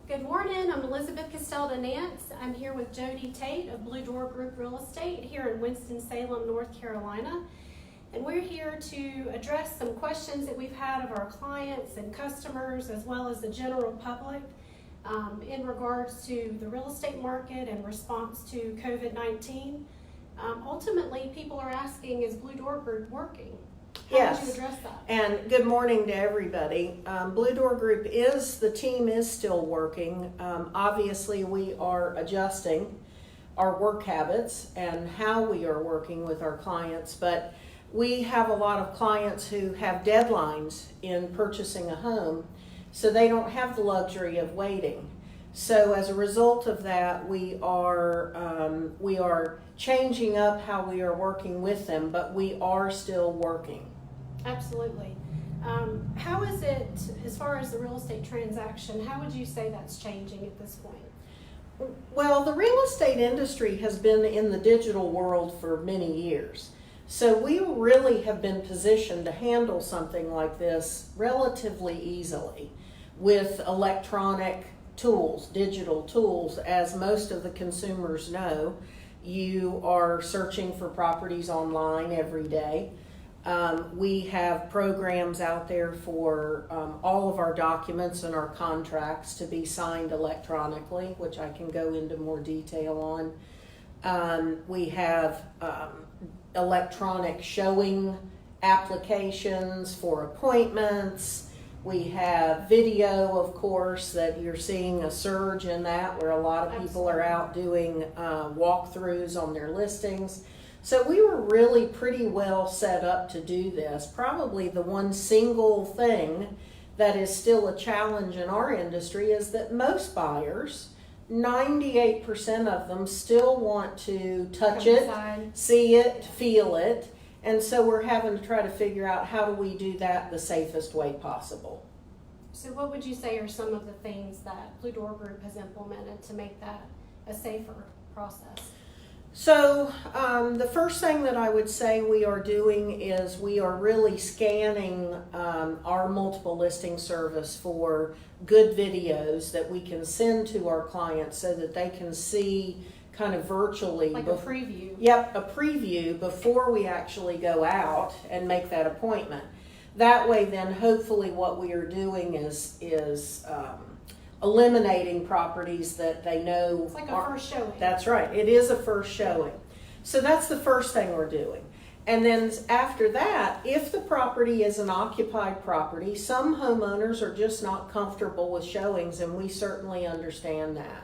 Good morning, I'm Elizabeth Castelda-Nance. I'm here with Jody Tate of Blue Door Group Real Estate here in Winston-Salem, North Carolina. And we're here to address some questions that we've had of our clients and customers as well as the general public in regards to the real estate market and response to COVID-19. Ultimately, people are asking, is Blue Door Group working? How would you address that? And good morning to everybody. Blue Door Group the team is still working. Obviously, we are adjusting our work habits and how we are working with our clients, but we have a lot of clients who have deadlines in purchasing a home, so they don't have the luxury of waiting. So as a result of that, we are changing up how we are working with them, but we are still working. Absolutely. How is it, as far as the real estate transaction, how would you say that's changing at this point? Well, the real estate industry has been in the digital world for many years. So we really have been positioned to handle something like this relatively easily with electronic tools, digital tools. As most of the consumers know, you are searching for properties online every day. We have programs out there for all of our documents and our contracts to be signed electronically, which I can go into more detail on. We have electronic showing applications for appointments. We have video, of course, that you're seeing a surge in that, where a lot of people are out doing walkthroughs on their listings. So we were really pretty well set up to do this. Probably the one single thing that is still a challenge in our industry is that most buyers, 98% of them, still want to touch it, see it, feel it. And so we're having to try to figure out how do we do that the safest way possible. So what would you say are some of the things that Blue Door Group has implemented to make that a safer process? So the first thing that I would say we are doing is we are really scanning our multiple listing service for good videos that we can send to our clients so that they can see kind of virtually. Like a preview. Yep, a preview before we actually go out and make that appointment. That way then hopefully what we are doing is eliminating properties that they know. It's like a first showing. That's right. It is a first showing. So that's the first thing we're doing. And then after that, if the property is an occupied property, some homeowners are just not comfortable with showings, and we certainly understand that.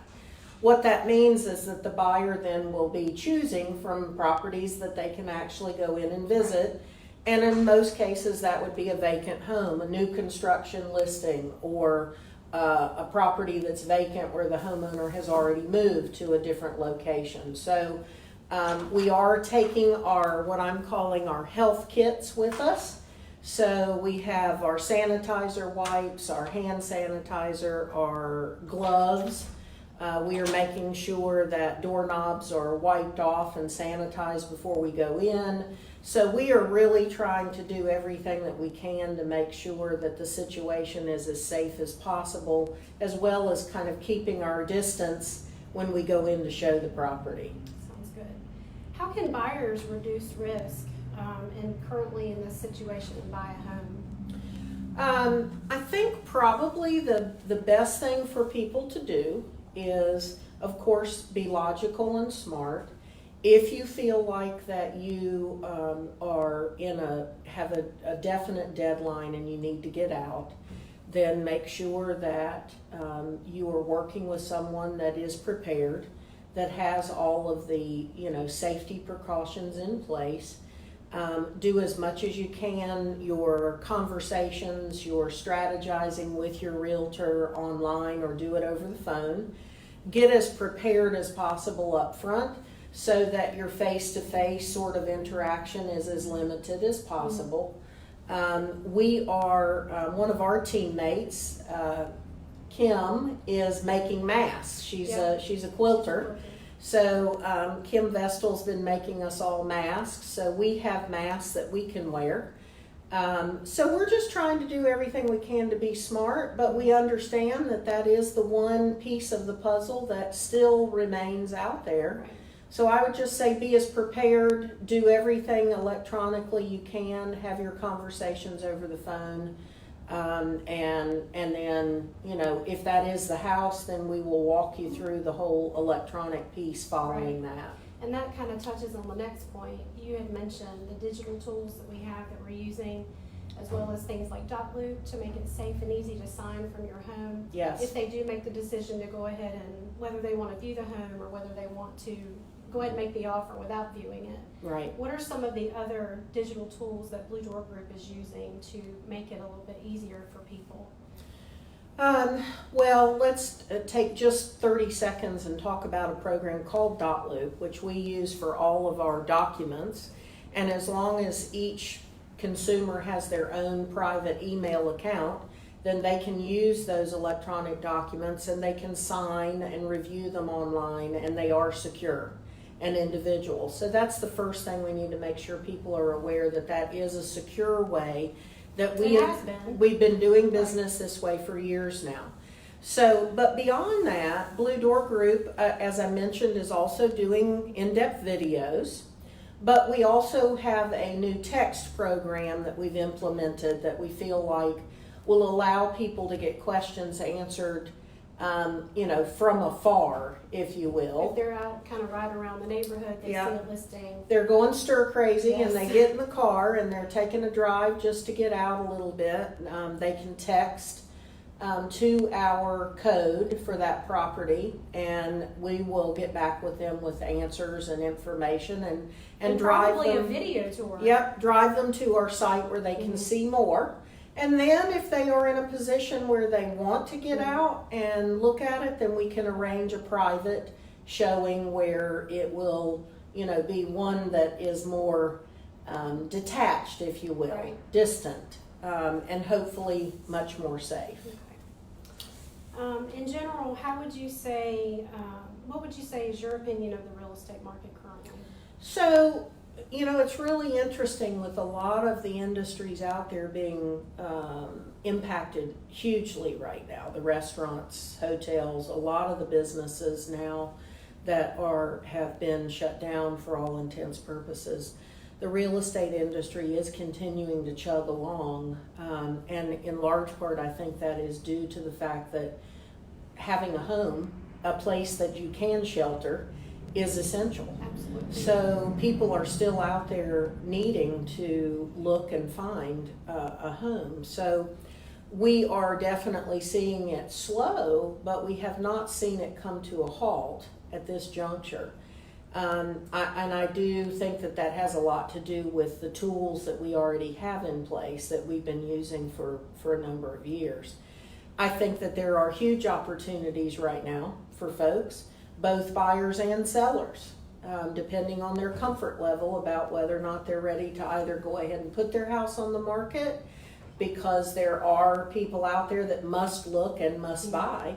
What that means is that the buyer then will be choosing from properties that they can actually go in and visit. And in most cases, that would be a vacant home, a new construction listing, or a property that's vacant where the homeowner has already moved to a different location. So we are taking what I'm calling our health kits with us. So we have our sanitizer wipes, our hand sanitizer, our gloves. We are making sure that doorknobs are wiped off and sanitized before we go in. So we are really trying to do everything that we can to make sure that the situation is as safe as possible, as well as kind of keeping our distance when we go in to show the property. Sounds good. How can buyers reduce risk and currently in this situation and buy a home? I think probably the best thing for people to do is, of course, be logical and smart. If you feel like that you have a definite deadline and you need to get out, then make sure that you are working with someone that is prepared, that has all of the safety precautions in place. Do as much as you can, your conversations, your strategizing with your realtor online or do it over the phone. Get as prepared as possible up front so that your face-to-face sort of interaction is as limited as possible. We are, one of our teammates, Kim, is making masks. She's a quilter. So Kim Vestal's been making us all masks. So we have masks that we can wear. So we're just trying to do everything we can to be smart, but we understand that that is the one piece of the puzzle that still remains out there. Right. So I would just say be as prepared, do everything electronically you can, have your conversations over the phone, and then, you know, if that is the house, then we will walk you through the whole electronic piece following that. And that kind of touches on the next point. You had mentioned the digital tools that we have that we're using, as well as things like .loop to make it safe and easy to sign from your home. Yes. If they do make the decision to go ahead and whether they want to view the home or whether they want to go ahead and make the offer without viewing it. Right. What are some of the other digital tools that Blue Door Group is using to make it a little bit easier for people? Well, let's take just 30 seconds and talk about a program called .loop, which we use for all of our documents. And as long as each consumer has their own private email account, then they can use those electronic documents and they can sign and review them online, and they are secure and individual. So that's the first thing we need to make sure people are aware, that that is a secure way that we've been doing business this way for years now. So, but beyond that, Blue Door Group, as I mentioned, is also doing in-depth videos. But we also have a new text program that we've implemented that we feel like will allow people to get questions answered, you know, from afar, if you will. If they're out kind of riding around the neighborhood, they see a listing. They're going stir crazy, Yes. and they get in the car and they're taking a drive just to get out a little bit. They can text to our code for that property, and we will get back with them with answers and information and drive probably them. A video tour. Yep, drive them to our site where they can see more. And then if they are in a position where they want to get out and look at it, then we can arrange a private showing where it will, you know, be one that is more detached, if you will, Right. distant, and hopefully much more safe. Okay. In general, how would you say, what would you say is your opinion of the real estate market currently? So, you know, it's really interesting with a lot of the industries out there being impacted hugely right now. The restaurants, hotels, a lot of the businesses now that have been shut down for all intents purposes. The real estate industry is continuing to chug along, and in large part I think that is due to the fact that having a home, a place that you can shelter, is essential. Absolutely. So people are still out there needing to look and find a home. So we are definitely seeing it slow, but we have not seen it come to a halt at this juncture. I do think that has a lot to do with the tools that we already have in place that we've been using for a number of years. I think that there are huge opportunities right now for folks, both buyers and sellers, depending on their comfort level about whether or not they're ready to either go ahead and put their house on the market, because there are people out there that must look and must buy.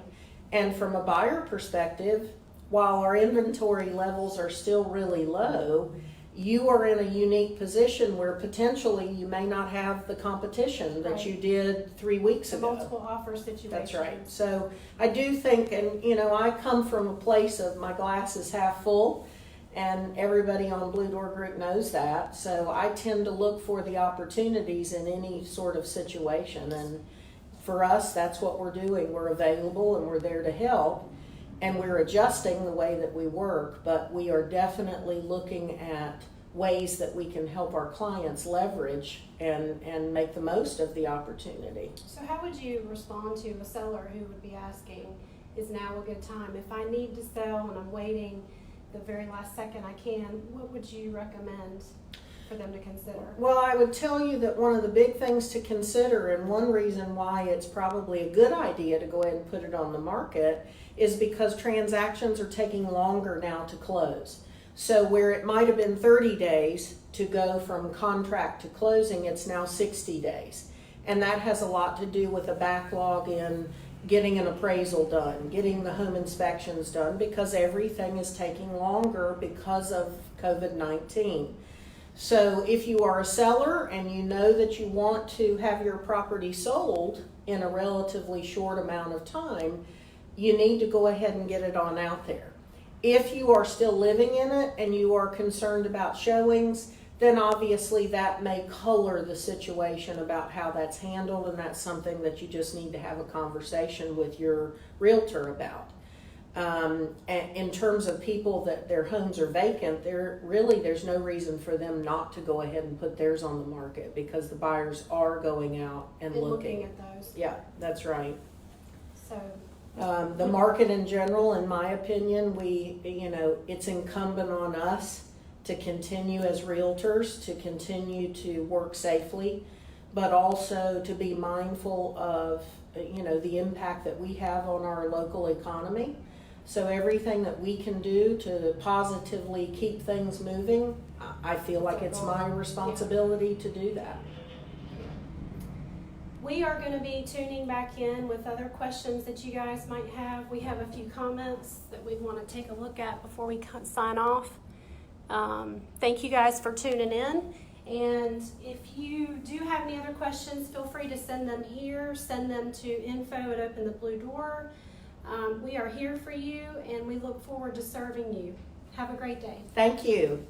And from a buyer perspective, while our inventory levels are still really low, you are in a unique position where potentially you may not have the competition that you did 3 weeks ago. Multiple offer situation. That's right. So I do think, and you know, I come from a place of my glass is half full, and everybody on Blue Door Group knows that. So I tend to look for the opportunities in any sort of situation, and for us, that's what we're doing. We're available and we're there to help, and we're adjusting the way that we work, but we are definitely looking at ways that we can help our clients leverage and make the most of the opportunity. So how would you respond to a seller who would be asking, is now a good time? If I need to sell and I'm waiting the very last second I can, what would you recommend for them to consider? Well, I would tell you that one of the big things to consider, and one reason why it's probably a good idea to go ahead and put it on the market, is because transactions are taking longer now to close. So where it might have been 30 days to go from contract to closing, it's now 60 days. And that has a lot to do with a backlog in getting an appraisal done, getting the home inspections done, because everything is taking longer because of COVID-19. So if you are a seller and you know that you want to have your property sold in a relatively short amount of time, you need to go ahead and get it on out there. If you are still living in it and you are concerned about showings, then obviously that may color the situation about how that's handled, and that's something that you just need to have a conversation with your realtor about. And in terms of people that their homes are vacant, there's no reason for them not to go ahead and put theirs on the market, because the buyers are going out and looking at those. Yeah, that's right. So The market in general, in my opinion, it's incumbent on us to continue as realtors, to continue to work safely, but also to be mindful of, the impact that we have on our local economy. So everything that we can do to positively keep things moving, I feel like it's my responsibility to do that. we are going to be tuning back in with other questions that you guys might have. We have a few comments that we want to take a look at before we sign off. Thank you guys for tuning in. And if you do have any other questions, feel free to send them here. Send them to info@opentheBlueDoor. We are here for you, and we look forward to serving you. Have a great day. Thank you.